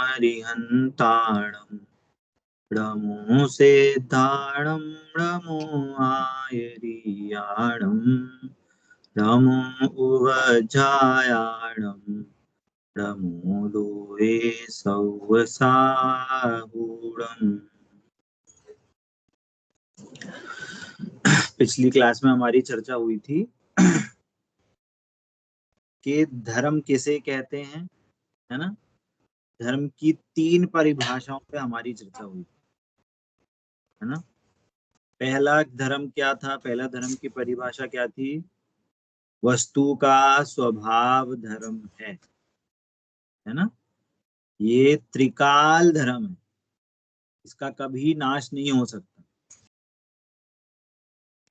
अरिहन्ताणम् नमो सिद्धाणं नमो आयर्याणं नमो उवजायाणं नमो लोहे सौवसाहूणम्। पिछली क्लास में हमारी चर्चा हुई थी कि धर्म किसे कहते हैं, है ना। धर्म की 3 परिभाषाओं पे हमारी चर्चा हुई, है ना। पहला धर्म क्या था, पहला धर्म की परिभाषा क्या थी? वस्तु का स्वभाव धर्म है ना। ये त्रिकाल धर्म है, इसका कभी नाश नहीं हो सकता,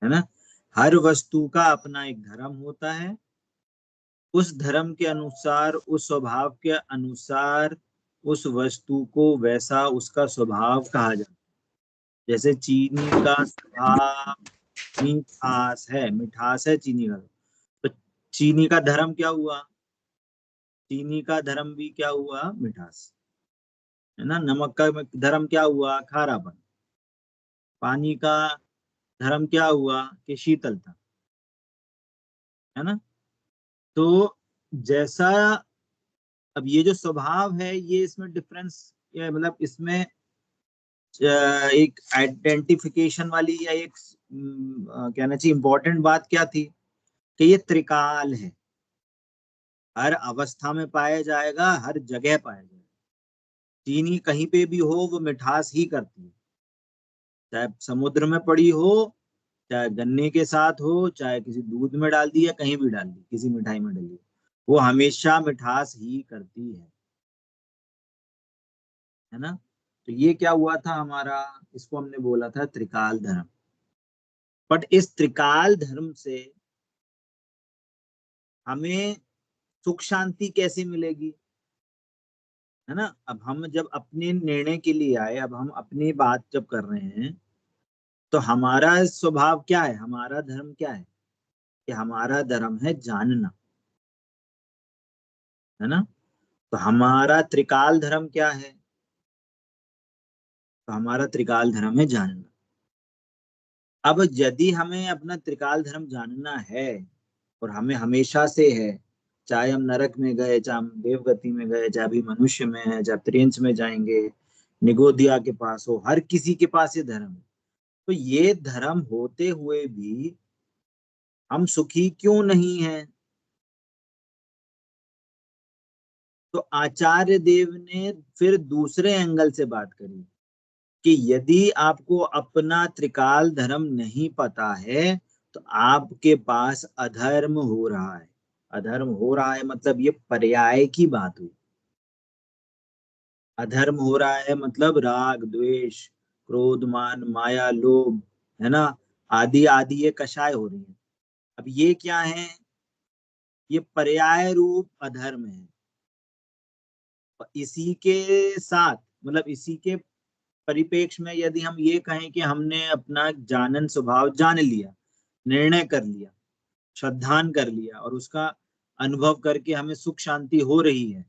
है ना। हर वस्तु का अपना एक धर्म होता है, उस धर्म के अनुसार, उस स्वभाव के अनुसार उस वस्तु को वैसा उसका स्वभाव कहा जाता है। जैसे चीनी का स्वभाव मिठास है चीनी का, तो चीनी का धर्म क्या हुआ? चीनी का धर्म भी क्या हुआ? मिठास, है ना। नमक का धर्म क्या हुआ? खारापन। पानी का धर्म क्या हुआ? कि शीतलता, है ना। तो जैसा, अब ये जो स्वभाव है, ये इसमें डिफरेंस, मतलब इसमें एक आइडेंटिफिकेशन वाली या एक कहना चाहिए इंपॉर्टेंट बात क्या थी कि ये त्रिकाल है, हर अवस्था में पाया जाएगा, हर जगह पाया जाएगा। चीनी कहीं पे भी हो वो मिठास ही करती है, चाहे समुद्र में पड़ी हो, चाहे गन्ने के साथ हो, चाहे किसी दूध में डाल दी या कहीं भी डाल दी, किसी मिठाई में डाली, वो हमेशा मिठास ही करती है ना। तो ये क्या हुआ था हमारा, इसको हमने बोला था त्रिकाल धर्म। बट इस त्रिकाल धर्म से हमें सुख शांति कैसे मिलेगी, है ना। अब हम जब अपने निर्णय के लिए आए, अब हम अपनी बात जब कर रहे हैं, तो हमारा स्वभाव क्या है, हमारा धर्म क्या है? कि हमारा धर्म है जानना, है ना। तो हमारा त्रिकाल धर्म क्या है? तो हमारा त्रिकाल धर्म है जानना। अब यदि हमें अपना त्रिकाल धर्म जानना है, और हमें हमेशा से है, चाहे हम नरक में गए, चाहे हम देवगति में गए, चाहे अभी मनुष्य में है, चाहे त्रियंच में जाएंगे, निगोदिया के पास हो, हर किसी के पास ये धर्म है। तो ये धर्म होते हुए भी हम सुखी क्यों नहीं हैं? तो आचार्य देव ने फिर दूसरे एंगल से बात करी कि यदि आपको अपना त्रिकाल धर्म नहीं पता है, तो आपके पास अधर्म हो रहा है। अधर्म हो रहा है मतलब ये पर्याय की बात हुई। अधर्म हो रहा है मतलब राग द्वेष, क्रोध मान माया लोभ, है ना, आदि आदि ये कषाय हो रही है। अब ये क्या है? ये पर्याय रूप अधर्म है। और इसी के साथ, मतलब इसी के परिपेक्ष में यदि हम ये कहें कि हमने अपना जानन स्वभाव जान लिया, निर्णय कर लिया, श्रद्धान कर लिया, और उसका अनुभव करके हमें सुख शांति हो रही है,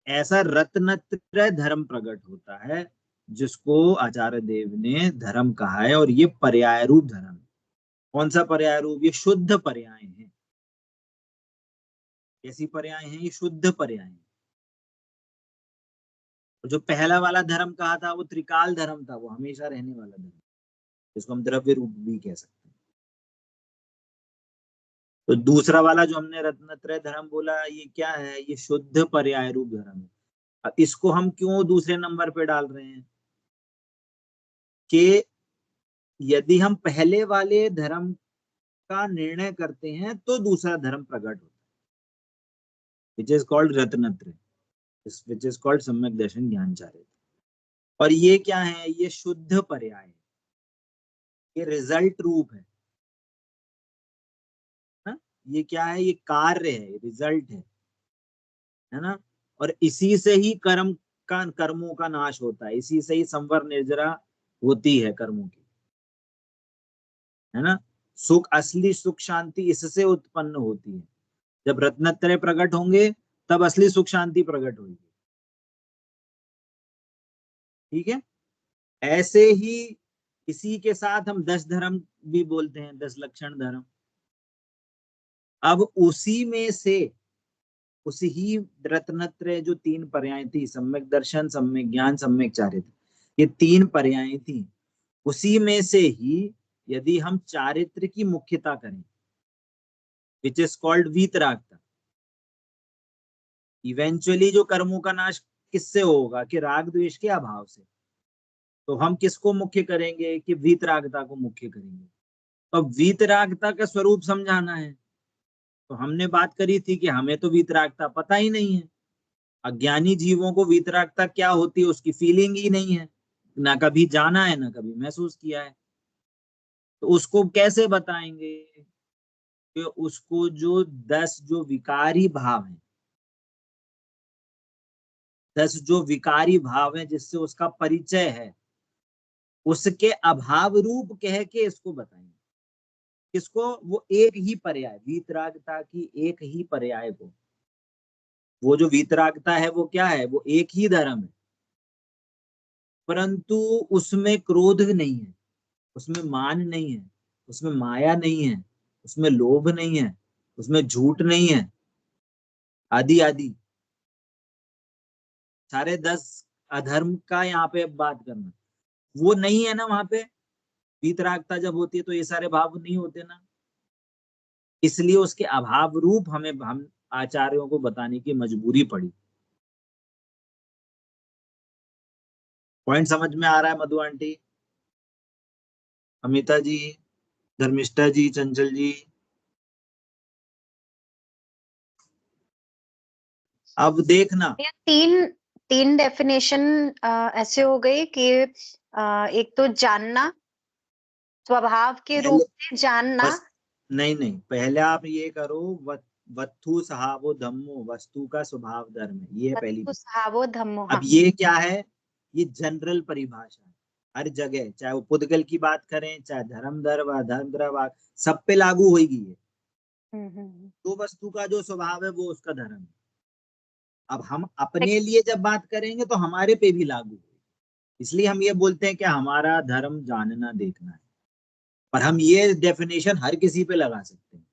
ऐसा रत्नत्रय धर्म प्रकट होता है, जिसको आचार्य देव ने धर्म कहा है। और ये पर्याय रूप धर्म है। कौन सा पर्याय रूप? ये शुद्ध पर्याय है। कैसी पर्याय है? ये शुद्ध पर्याय है। जो पहला वाला धर्म कहा था वो त्रिकाल धर्म था, वो हमेशा रहने वाला धर्म, जिसको हम द्रव्य रूप भी कह सकते हैं। तो दूसरा वाला जो हमने रत्नत्रय धर्म बोला, ये क्या है? ये शुद्ध पर्याय रूप धर्म है। अब इसको हम क्यों दूसरे नंबर पे डाल रहे हैं? कि यदि हम पहले वाले धर्म का निर्णय करते हैं तो दूसरा धर्म प्रकट होता है, विच इज कॉल्ड रत्नत्रय, विच इज कॉल्ड सम्यक दर्शन ज्ञानचार्य। और ये क्या है? ये शुद्ध पर्याय है, ये रिजल्ट रूप है। ये क्या है? ये कार्य है, रिजल्ट है ना। और इसी से ही कर्मों का नाश होता है, इसी से ही संवर निर्जरा होती है कर्मों की, है ना। सुख, असली सुख शांति इससे उत्पन्न होती है। जब रत्नत्रय प्रकट होंगे तब असली सुख शांति प्रकट होगी। ठीक है। ऐसे ही इसी के साथ हम 10 धर्म भी बोलते हैं, 10 लक्षण धर्म। अब उसी में से उसी ही रत्नत्रय जो 3 पर्याय थी, सम्यक दर्शन, सम्यक ज्ञान, सम्यक चारित्र, ये 3 पर्याय थी, उसी में से ही यदि हम चारित्र की मुख्यता करें, विच इज कॉल्ड वीतरागता, इवेंचुअली जो कर्मों का नाश किससे होगा, कि राग द्वेष के अभाव से। तो हम किसको मुख्य करेंगे, कि वीतरागता को मुख्य करेंगे। तो वीतरागता का स्वरूप समझाना है। तो हमने बात करी थी कि हमें तो वीतरागता पता ही नहीं है, अज्ञानी जीवों को वीतरागता क्या होती है उसकी फीलिंग ही नहीं है, ना कभी जाना है ना कभी महसूस किया है। तो उसको कैसे बताएंगे, कि उसको जो 10 जो विकारी भाव है, 10 जो विकारी भाव है जिससे उसका परिचय है, उसके अभाव रूप कह के इसको बताएंगे। किसको, वो एक ही पर्याय, वीतरागता की एक ही पर्याय को। वो जो वीतरागता है वो क्या है, वो एक ही धर्म है, परंतु उसमें क्रोध नहीं है, उसमें मान नहीं है, उसमें माया नहीं है, उसमें लोभ नहीं है, उसमें झूठ नहीं है, आदि आदि सारे 10 अधर्म का यहाँ पे बात करना, वो नहीं है ना वहां पे। वीतरागता जब होती है तो ये सारे भाव नहीं होते ना, इसलिए उसके अभाव रूप हमें हम आचार्यों को बताने की मजबूरी पड़ी। पॉइंट समझ में आ रहा है मधु आंटी, अमिता जी, धर्मिष्ठा जी, चंचल जी? अब देखना, ये तीन तीन डेफिनेशन ऐसे हो गए कि एक तो जानना, स्वभाव के पहले रूप में जानना। बस, नहीं नहीं, पहले आप ये करो, वत्थु सहावो धम्मो, वस्तु का स्वभाव धर्म है, ये है पहली बात। स्वभावो धम्मो, अब हाँ। ये क्या है, ये जनरल परिभाषा है, हर जगह, चाहे वो पुद्गल की बात करें, चाहे धर्म धर्म धर्म द्रव, सब पे लागू होगी ये। तो वस्तु का जो स्वभाव है वो उसका धर्म है। अब हम अपने लिए जब बात करेंगे तो हमारे पे भी लागू होगी, इसलिए हम ये बोलते हैं कि हमारा धर्म जानना देखना है, पर हम ये डेफिनेशन हर किसी पे लगा सकते हैं।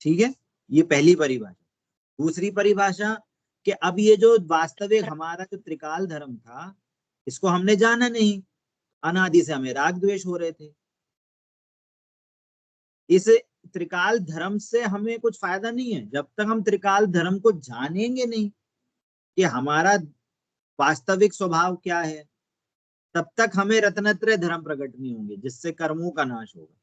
ठीक है, ये पहली परिभाषा। दूसरी परिभाषा, कि अब ये जो वास्तविक हमारा जो त्रिकाल धर्म था, इसको हमने जाना नहीं, अनादि से हमें राग द्वेष हो रहे थे। इस त्रिकाल धर्म से हमें कुछ फायदा नहीं है जब तक हम त्रिकाल धर्म को जानेंगे नहीं, कि हमारा वास्तविक स्वभाव क्या है, तब तक हमें रत्नत्रय धर्म प्रकट नहीं होंगे जिससे कर्मों का नाश होगा।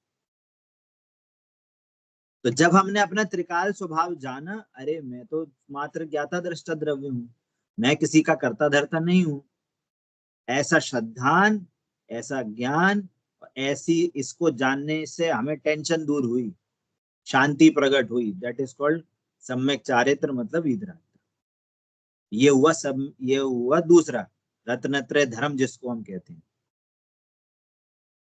तो जब हमने अपना त्रिकाल स्वभाव जाना, अरे मैं तो मात्र ज्ञाता दृष्टा द्रव्य हूं, मैं किसी का कर्ता धर्ता नहीं हूं, ऐसा श्रद्धान, ऐसा ज्ञान, ऐसी इसको जानने से हमें टेंशन दूर हुई, शांति प्रकट हुई, दैट इज कॉल्ड सम्यक चारित्र, मतलब ईदरा। ये हुआ दूसरा रत्नत्रय धर्म जिसको हम कहते हैं,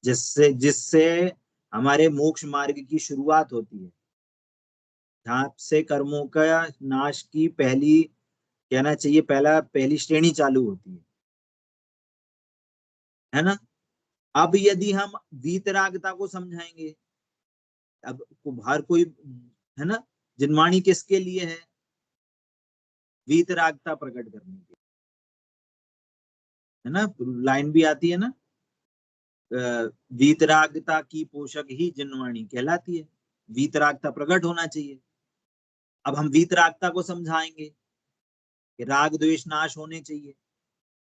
जिससे जिससे हमारे मोक्ष मार्ग की शुरुआत होती है, जहां से कर्मों का नाश की पहली, कहना चाहिए पहली श्रेणी चालू होती है ना। अब यदि हम वीतरागता को समझाएंगे, अब हर कोई, है ना, जिनवाणी किसके लिए है, वीतरागता प्रकट करने के, है ना, लाइन भी आती है ना, वीतरागता की पोषक ही जिनवाणी कहलाती है, वीतरागता प्रकट होना चाहिए। अब हम वीतरागता को समझाएंगे कि राग द्वेष नाश होने चाहिए।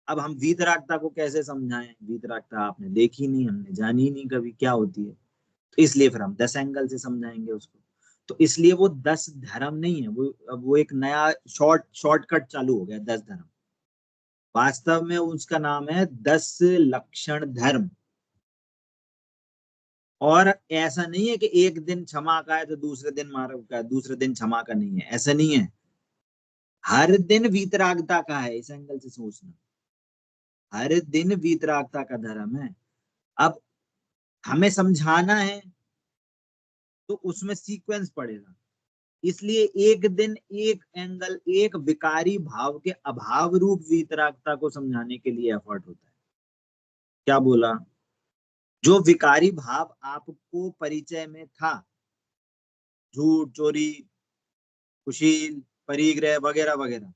अब हम वीतरागता को कैसे समझाएं, वीतरागता आपने देखी नहीं, हमने जानी नहीं कभी क्या होती है, तो इसलिए फिर हम 10 एंगल से समझाएंगे उसको। तो इसलिए वो 10 धर्म नहीं है, वो एक नया शॉर्टकट चालू हो गया, 10 धर्म। वास्तव में उसका नाम है 10 लक्षण धर्म। और ऐसा नहीं है कि एक दिन क्षमा का है तो दूसरे दिन मार्ग का है, दूसरे दिन क्षमा का नहीं है, ऐसा नहीं है, हर दिन वीतरागता का है, इस एंगल से सोचना, हर दिन वीतरागता का धर्म है। अब हमें समझाना है तो उसमें सीक्वेंस पड़ेगा, इसलिए एक दिन एक एंगल एक विकारी भाव के अभाव रूप वीतरागता को समझाने के लिए एफर्ट होता है। क्या बोला? जो विकारी भाव आपको परिचय में था, झूठ, चोरी, कुशील, परिग्रह वगैरह वगैरह,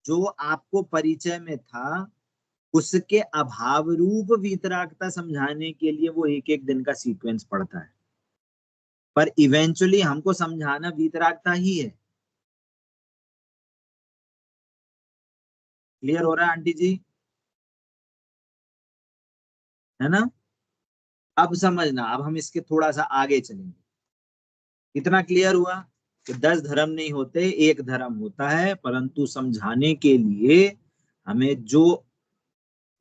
जो आपको परिचय में था, उसके अभाव रूप वीतरागता समझाने के लिए वो एक एक दिन का सीक्वेंस पढ़ता है। पर इवेंचुअली हमको समझाना वीतरागता ही है। क्लियर हो रहा है आंटी जी? है ना? अब समझना, अब हम इसके थोड़ा सा आगे चलेंगे। इतना क्लियर हुआ कि 10 धर्म नहीं होते, एक धर्म होता है, परंतु समझाने के लिए हमें जो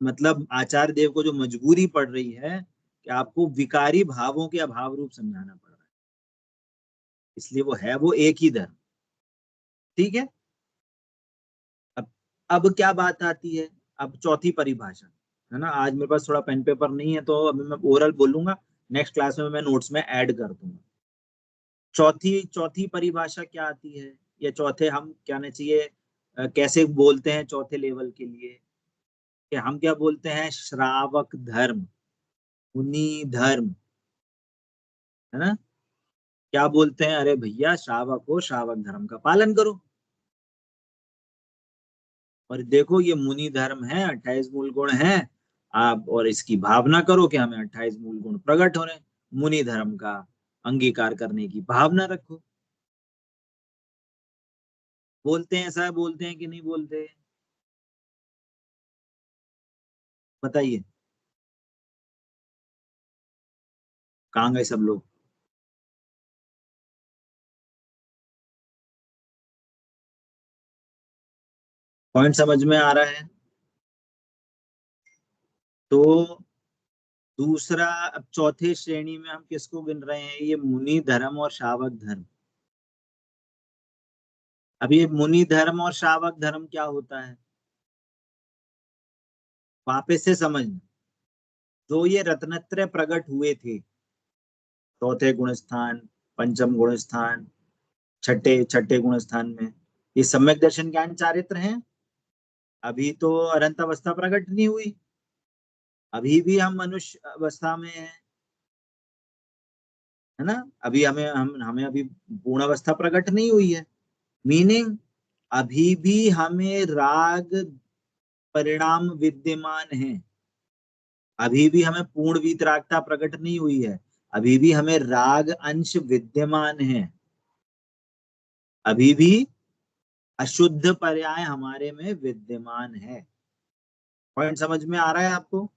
मतलब आचार्य देव को जो मजबूरी पड़ रही है कि आपको विकारी भावों के अभाव रूप समझाना पड़ रहा है, इसलिए वो है वो एक ही धर्म। ठीक है? अब क्या बात आती है? अब चौथी परिभाषा, है ना? आज मेरे पास थोड़ा पेन पेपर नहीं है, तो अभी मैं ओरल बोलूंगा, नेक्स्ट क्लास में मैं नोट्स में ऐड कर दूंगा। चौथी चौथी परिभाषा क्या आती है, या चौथे हम कहना चाहिए कैसे बोलते हैं चौथे लेवल के लिए, कि हम क्या बोलते हैं? श्रावक धर्म, मुनि धर्म, है ना? क्या बोलते हैं? अरे भैया श्रावक हो, श्रावक धर्म का पालन करो। और देखो ये मुनि धर्म है, 28 मूल गुण है, आप और इसकी भावना करो कि हमें 28 मूल गुण प्रकट हो रहे हैं। मुनि धर्म का अंगीकार करने की भावना रखो। बोलते हैं ऐसा, बोलते हैं कि नहीं बोलते? बताइए, कहाँ गए सब लोग? पॉइंट समझ में आ रहा है? तो दूसरा, अब चौथे श्रेणी में हम किसको गिन रहे हैं? ये मुनि धर्म और शावक धर्म। अब ये मुनि धर्म और शावक धर्म क्या होता है? वापस से समझना, जो ये रत्नत्रय प्रकट हुए थे, चौथे गुण स्थान, पंचम गुण स्थान, छठे छठे गुण स्थान में, ये सम्यक दर्शन ज्ञान चारित्र हैं। अभी तो अनंत अवस्था प्रकट नहीं हुई, अभी भी हम मनुष्य अवस्था में हैं, है ना? अभी हमें अभी पूर्ण अवस्था प्रकट नहीं हुई है। मीनिंग अभी भी हमें राग परिणाम विद्यमान है, अभी भी हमें पूर्ण वीतरागता प्रकट नहीं हुई है, अभी भी हमें राग अंश विद्यमान है, अभी भी अशुद्ध पर्याय हमारे में विद्यमान है। पॉइंट समझ में आ रहा है आपको?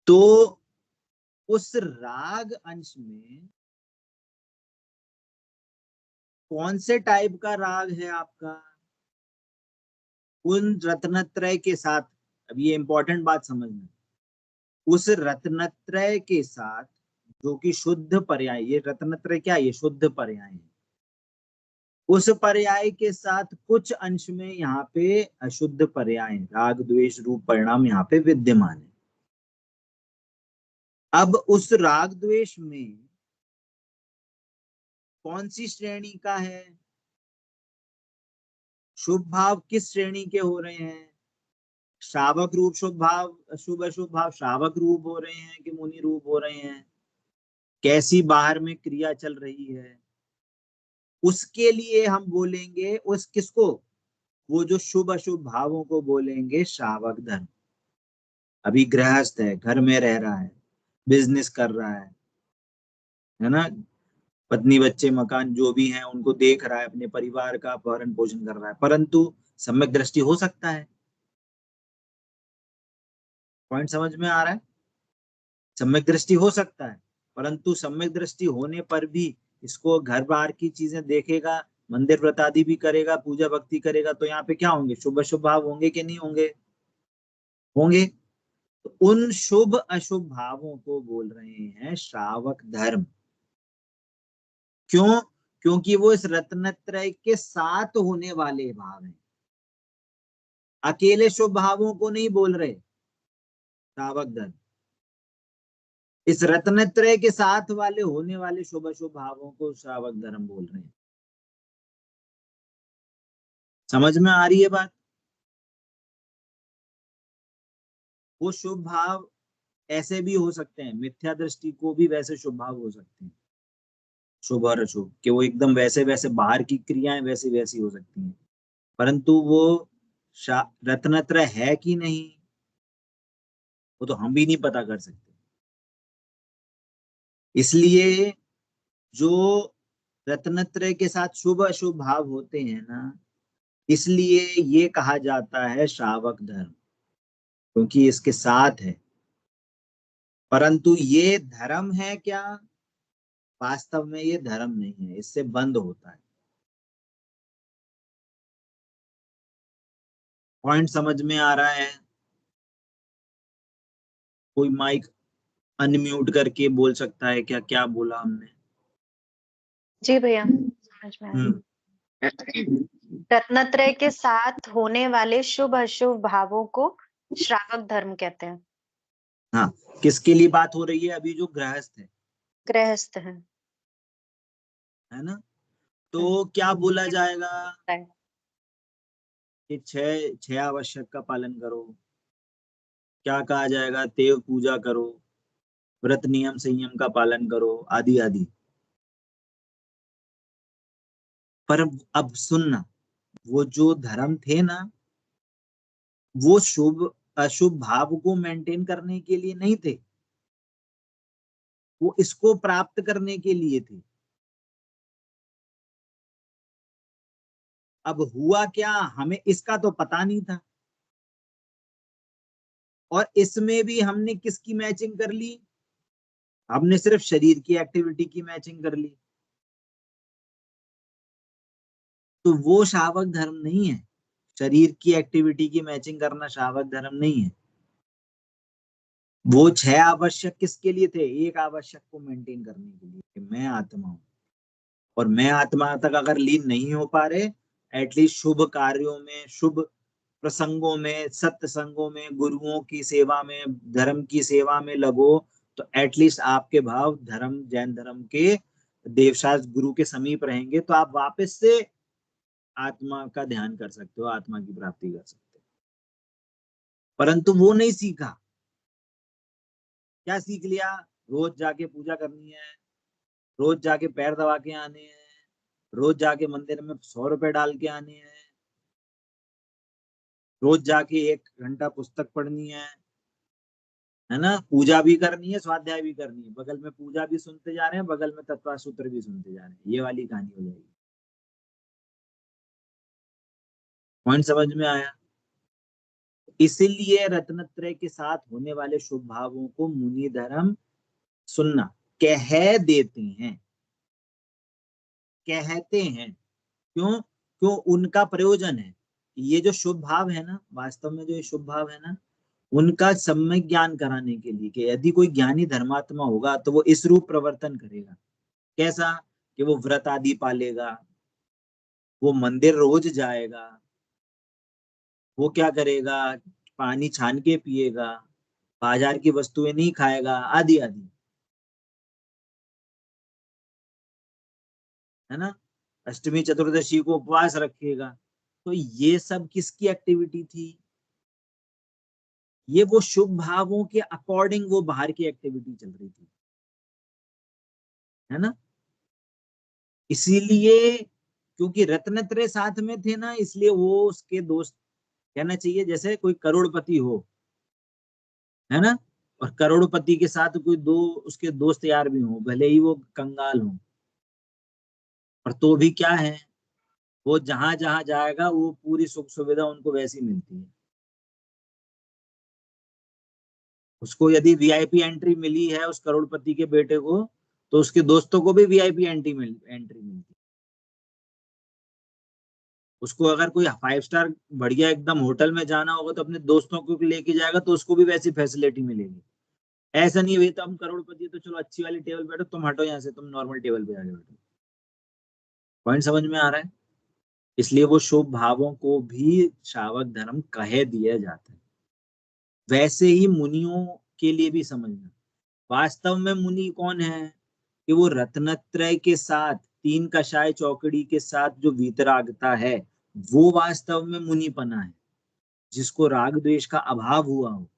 तो उस राग अंश में कौन से टाइप का राग है आपका? उन रत्नत्रय के साथ, अब ये इंपॉर्टेंट बात समझना, उस रत्नत्रय के साथ जो कि शुद्ध पर्याय, ये रत्नत्रय क्या है? ये शुद्ध पर्याय है। उस पर्याय के साथ कुछ अंश में यहाँ पे अशुद्ध पर्याय, राग द्वेष रूप परिणाम यहाँ पे विद्यमान है। अब उस राग द्वेष में कौन सी श्रेणी का है? शुभ भाव किस श्रेणी के हो रहे हैं? श्रावक रूप शुभ भाव, शुभ अशुभ भाव श्रावक रूप हो रहे हैं कि मुनि रूप हो रहे हैं? कैसी बाहर में क्रिया चल रही है, उसके लिए हम बोलेंगे उस किसको? वो जो शुभ अशुभ भावों को बोलेंगे श्रावक धर्म। अभी गृहस्थ है, घर में रह रहा है, बिजनेस कर रहा है ना? पत्नी बच्चे मकान जो भी हैं उनको देख रहा है, अपने परिवार का भरण पोषण कर रहा है, परंतु सम्यक दृष्टि हो सकता है। पॉइंट समझ में आ रहा है? सम्यक दृष्टि हो सकता है, परंतु सम्यक दृष्टि होने पर भी इसको घर बार की चीजें देखेगा, मंदिर व्रत आदि भी करेगा, पूजा भक्ति करेगा, तो यहाँ पे क्या होंगे? शुभ अशुभ भाव होंगे कि नहीं होंगे? होंगे। तो उन शुभ अशुभ भावों को बोल रहे हैं श्रावक धर्म। क्यों? क्योंकि वो इस रत्नत्रय के साथ होने वाले भाव हैं, अकेले शुभ भावों को नहीं बोल रहे श्रावक धर्म। इस रत्नत्रय के साथ वाले होने वाले शुभ अशुभ भावों को श्रावक धर्म बोल रहे हैं। समझ में आ रही है बात? वो शुभ भाव ऐसे भी हो सकते हैं, मिथ्या दृष्टि को भी वैसे शुभ भाव हो सकते हैं, शुभ और अशुभ, कि वो एकदम वैसे वैसे बाहर की क्रियाएं वैसी वैसी हो सकती हैं, परंतु वो रत्नत्रय है कि नहीं, वो तो हम भी नहीं पता कर सकते। इसलिए जो रत्नत्रय के साथ शुभ अशुभ भाव होते हैं ना, इसलिए ये कहा जाता है श्रावक धर्म, क्योंकि इसके साथ है। परंतु ये धर्म है क्या? वास्तव में ये धर्म नहीं है, इससे बंद होता है। पॉइंट समझ में आ रहा है? कोई माइक अनम्यूट करके बोल सकता है क्या, क्या बोला हमने? जी भैया, समझ में आया। रत्नत्रय के साथ होने वाले शुभ अशुभ भावों को श्रावक धर्म कहते हैं। हाँ, किसके लिए बात हो रही है अभी? जो गृहस्थ है गृहस्थ है ना? तो क्या बोला जाएगा है। कि छह आवश्यक का पालन करो। क्या कहा जाएगा? देव पूजा करो, व्रत नियम संयम का पालन करो, आदि आदि। पर अब सुनना, वो जो धर्म थे ना, वो शुभ अशुभ भाव को मेंटेन करने के लिए नहीं थे, वो इसको प्राप्त करने के लिए थे। अब हुआ क्या, हमें इसका तो पता नहीं था, और इसमें भी हमने किसकी मैचिंग कर ली? हमने सिर्फ शरीर की एक्टिविटी की मैचिंग कर ली। तो वो शावक धर्म नहीं है। शरीर की एक्टिविटी की मैचिंग करना शावक धर्म नहीं है। वो छह आवश्यक किसके लिए थे? एक आवश्यक को मेंटेन करने के लिए कि मैं आत्मा हूं, और मैं आत्मा तक अगर लीन नहीं हो पा रहे, एटलीस्ट शुभ कार्यों में, शुभ प्रसंगों में, सत्संगों में, गुरुओं की सेवा में, धर्म की सेवा में लगो, तो एटलीस्ट आपके भाव धर्म, जैन धर्म के देवशास्त्र गुरु के समीप रहेंगे, तो आप वापस से आत्मा का ध्यान कर सकते हो, आत्मा की प्राप्ति कर सकते हो। परंतु वो नहीं सीखा। क्या सीख लिया? रोज जाके पूजा करनी है, रोज जाके पैर दबा के आने हैं, रोज जाके मंदिर में 100 रुपए डाल के आने हैं, रोज जाके 1 घंटा पुस्तक पढ़नी है ना, पूजा भी करनी है, स्वाध्याय भी करनी है, बगल में पूजा भी सुनते जा रहे हैं, बगल में तत्व सूत्र भी सुनते जा रहे हैं। ये वाली कहानी हो जाएगी। पॉइंट समझ में आया? इसीलिए रत्नत्रय के साथ होने वाले शुभ भावों को मुनि धर्म, सुनना, कह देते हैं, कहते हैं। क्यों? क्यों? उनका प्रयोजन है। ये जो शुभ भाव है ना, वास्तव में जो ये शुभ भाव है ना, उनका सम्यक ज्ञान कराने के लिए, कि यदि कोई ज्ञानी धर्मात्मा होगा तो वो इस रूप प्रवर्तन करेगा। कैसा? कि वो व्रत आदि पालेगा, वो मंदिर रोज जाएगा, वो क्या करेगा? पानी छान के पिएगा, बाजार की वस्तुएं नहीं खाएगा, आदि आदि, है ना। अष्टमी चतुर्दशी को उपवास रखेगा। तो ये सब किसकी एक्टिविटी थी? ये वो शुभ भावों के अकॉर्डिंग वो बाहर की एक्टिविटी चल रही थी, है ना। इसीलिए, क्योंकि रत्नत्रय साथ में थे ना, इसलिए वो उसके दोस्त, कहना चाहिए जैसे कोई करोड़पति हो, है ना, और करोड़पति के साथ कोई दो उसके दोस्त यार भी हो, भले ही वो कंगाल हो, और तो भी क्या है, वो जहां जहां जाएगा वो पूरी सुख सुविधा उनको वैसी मिलती है। उसको यदि वीआईपी एंट्री मिली है उस करोड़पति के बेटे को, तो उसके दोस्तों को भी वीआईपी एंट्री मिलती है। उसको अगर कोई 5 स्टार बढ़िया एकदम होटल में जाना होगा तो अपने दोस्तों को लेके जाएगा, तो उसको भी वैसी फैसिलिटी मिलेगी। ऐसा नहीं है तो हम करोड़पति, तो चलो अच्छी वाली टेबल बैठो, तुम हटो यहाँ से, तुम नॉर्मल टेबल पे आगे बैठो। पॉइंट समझ में आ रहा है? इसलिए वो शुभ भावों को भी श्रावक धर्म कह दिया जाता है। वैसे ही मुनियों के लिए भी समझना, वास्तव में मुनि कौन है कि वो रत्नत्रय के साथ, तीन कषाय चौकड़ी के साथ जो वीतरागता है, वो वास्तव में मुनिपना है, जिसको राग द्वेष का अभाव हुआ हो,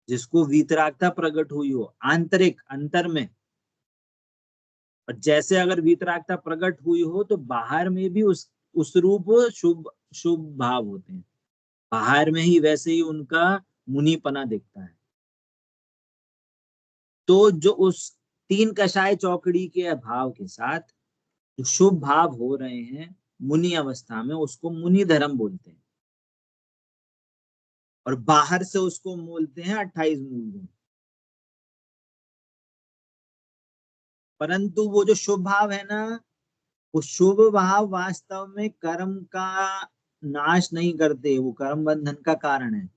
जिसको वीतरागता प्रकट हुई हो आंतरिक अंतर में। और जैसे अगर वीतरागता प्रकट हुई हो तो बाहर में भी उस रूप शुभ शुभ भाव होते हैं, बाहर में ही वैसे ही उनका मुनिपना दिखता है। तो जो उस तीन कषाय चौकड़ी के अभाव के साथ जो शुभ भाव हो रहे हैं मुनि अवस्था में, उसको मुनि धर्म बोलते हैं, और बाहर से उसको बोलते हैं 28 मूल गुण। परंतु वो जो शुभ भाव है ना, वो शुभ भाव वास्तव में कर्म का नाश नहीं करते, वो कर्म बंधन का कारण है।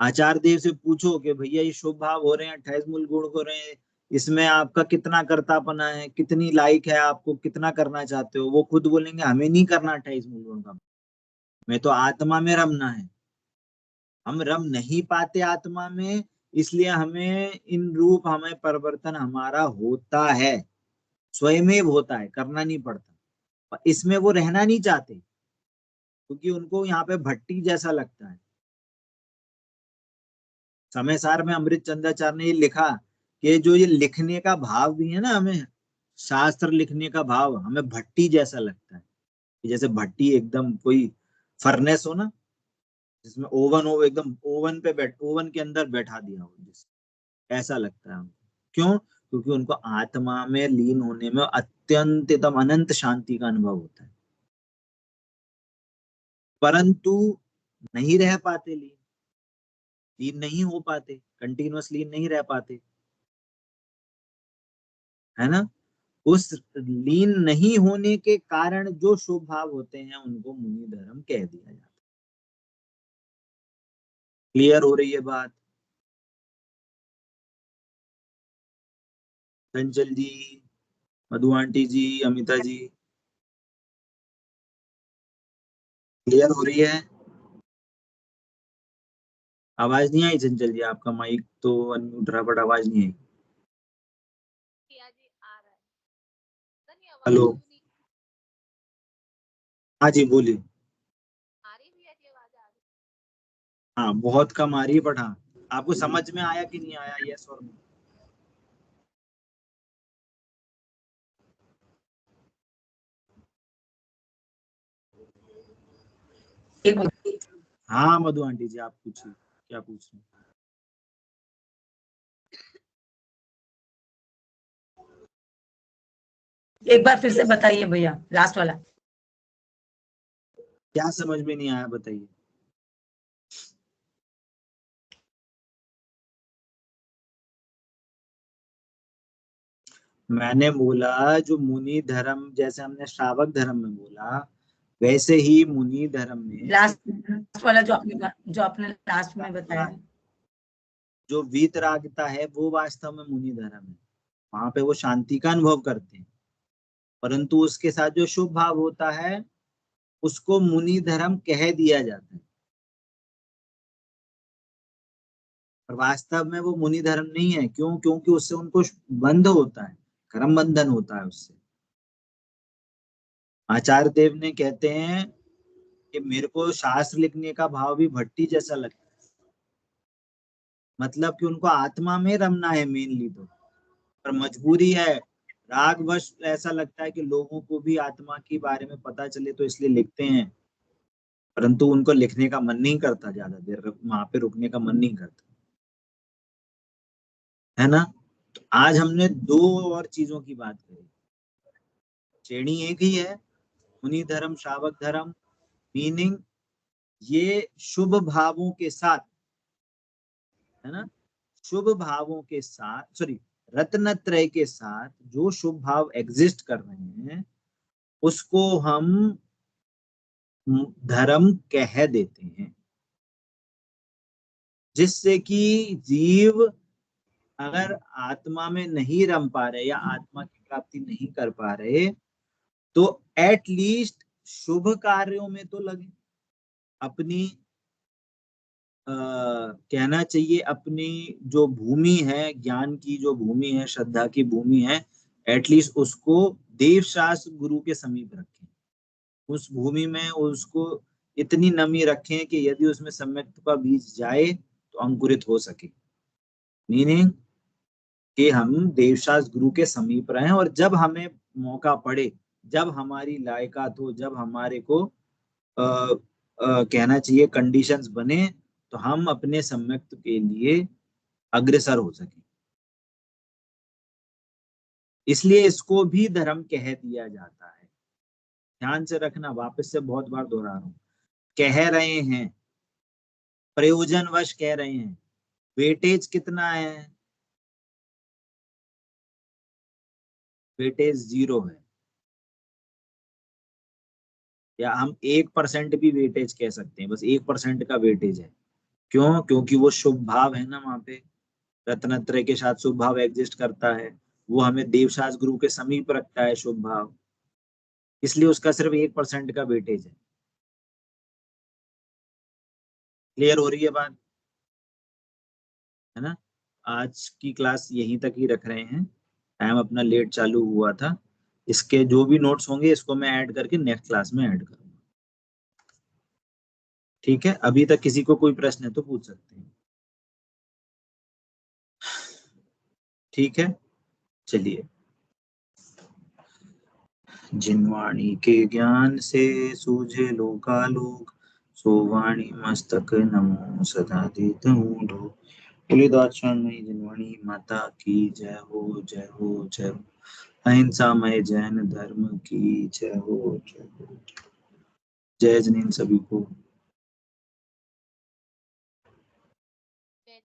आचार्य देव से पूछो कि भैया ये शुभ भाव हो रहे हैं, 28 मूल गुण हो रहे हैं, इसमें आपका कितना कर्तापना है, कितनी लाइक है, आपको कितना करना चाहते हो? वो खुद बोलेंगे हमें नहीं करना 28 मूल गुण का, मैं तो आत्मा में रमना है। हम रम नहीं पाते आत्मा में, इसलिए हमें इन रूप, हमें परिवर्तन हमारा होता है, स्वयं होता है, करना नहीं पड़ता। इसमें वो रहना नहीं चाहते क्योंकि उनको यहाँ पे भट्टी जैसा लगता है। समय सार में अमृत चंद्राचार्य ने ये लिखा कि जो ये लिखने का भाव भी है ना, हमें शास्त्र लिखने का भाव हमें भट्टी जैसा लगता है, जैसे भट्टी एकदम कोई फर्नेस हो ना, जिसमें ओवन हो, एकदम ओवन पे ओवन के अंदर बैठा दिया हो, ऐसा लगता है हमको। क्यों? क्योंकि उनको आत्मा में लीन होने में अत्यंत एकदम अनंत शांति का अनुभव होता है, परंतु नहीं रह पाते, लीन नहीं हो पाते, कंटिन्यूअस लीन नहीं रह पाते, है ना। उस लीन नहीं होने के कारण जो शुभ भाव होते हैं उनको मुनि धर्म कह दिया जाता है। क्लियर हो रही है बात? चंचल जी, मधु आंटी जी, अमिता जी, क्लियर हो रही है? आवाज नहीं आई चंचल जी? आपका माइक तो अनम्यूट रहा बट आवाज नहीं आई। हेलो, हाँ जी बोलिए। हाँ बहुत कम आ रही है, बट हाँ आपको समझ में आया कि नहीं आया? यस और नो? हाँ मधु आंटी जी, आप पूछिए, क्या पूछ रहे हैं? एक बार फिर से बताइए भैया, लास्ट वाला। क्या समझ में नहीं आया बताइए? मैंने बोला जो मुनि धर्म, जैसे हमने श्रावक धर्म में बोला, वैसे ही मुनि धर्म में लास्ट वाला जो आपने लास्ट में बताया, जो वीतरागता है वो वास्तव में मुनि धर्म है, वहां पे वो शांति का अनुभव करते हैं, परंतु उसके साथ जो शुभ भाव होता है उसको मुनि धर्म कह दिया जाता है, पर वास्तव में वो मुनि धर्म नहीं है। क्यों? क्योंकि उससे उनको बंध होता है, कर्म बंधन होता है उससे। आचार्य देव ने कहते हैं कि मेरे को शास्त्र लिखने का भाव भी भट्टी जैसा लगता है, मतलब कि उनको आत्मा में रमना है मेनली, तो पर मजबूरी है, रागवश ऐसा लगता है कि लोगों को भी आत्मा के बारे में पता चले तो इसलिए लिखते हैं, परंतु उनको लिखने का मन नहीं करता, ज्यादा देर वहां पे रुकने का मन नहीं करता, है ना। तो आज हमने दो और चीजों की बात करी, श्रेणी एक ही है, मुनि धर्म श्रावक धर्म, मीनिंग ये शुभ भावों के साथ, है ना, शुभ भावों के साथ, सॉरी, रत्नत्रय के साथ जो शुभ भाव एग्जिस्ट कर रहे हैं उसको हम धर्म कह देते हैं, जिससे कि जीव अगर आत्मा में नहीं रम पा रहे या आत्मा की प्राप्ति नहीं कर पा रहे तो एट लीस्ट शुभ कार्यों में तो लगे, अपनी कहना चाहिए अपनी जो भूमि है, ज्ञान की जो भूमि है, श्रद्धा की भूमि है, एटलीस्ट उसको देव शास्त्र गुरु के समीप रखें। उस भूमि में उसको इतनी नमी रखें कि यदि उसमें सम्यक्त्व का बीज जाए तो अंकुरित हो सके। मीनिंग कि हम देवशास्त्र गुरु के समीप रहें, और जब हमें मौका पड़े, जब हमारी लायकात हो, जब हमारे को कहना चाहिए कंडीशंस बने, तो हम अपने सम्यक्त्व के लिए अग्रसर हो सके। इसलिए इसको भी धर्म कह दिया जाता है। ध्यान से रखना, वापस से बहुत बार दोहरा रहा हूं, कह रहे हैं, प्रयोजनवश कह रहे हैं। वेटेज कितना है? वेटेज 0 है, या हम 1% भी वेटेज कह सकते हैं, बस 1% का वेटेज है। क्यों? क्योंकि वो शुभ भाव है ना, वहां पे रत्नत्रय के साथ शुभ भाव एग्जिस्ट करता है, वो हमें देवशास्त्र गुरु के समीप रखता है शुभ भाव, इसलिए उसका सिर्फ 1% का वेटेज है। क्लियर हो रही है बात, है ना? आज की क्लास यहीं तक ही रख रहे हैं, टाइम अपना लेट चालू हुआ था। इसके जो भी नोट्स होंगे इसको मैं ऐड करके नेक्स्ट क्लास में ऐड करूंगा। ठीक है, अभी तक किसी को कोई प्रश्न है तो पूछ सकते हैं। ठीक है, चलिए। जिनवाणी के ज्ञान से सूझे लोकालोक, सो वाणी मस्तक नमो सदा देतहूँ ढोक। तुलिदाक्षणमयी जिनवाणी माता की जय हो, जय हो, जय हो। अहिंसामय जैन धर्म की जय हो, जय हो। जय जिनेन्द्र सभी को।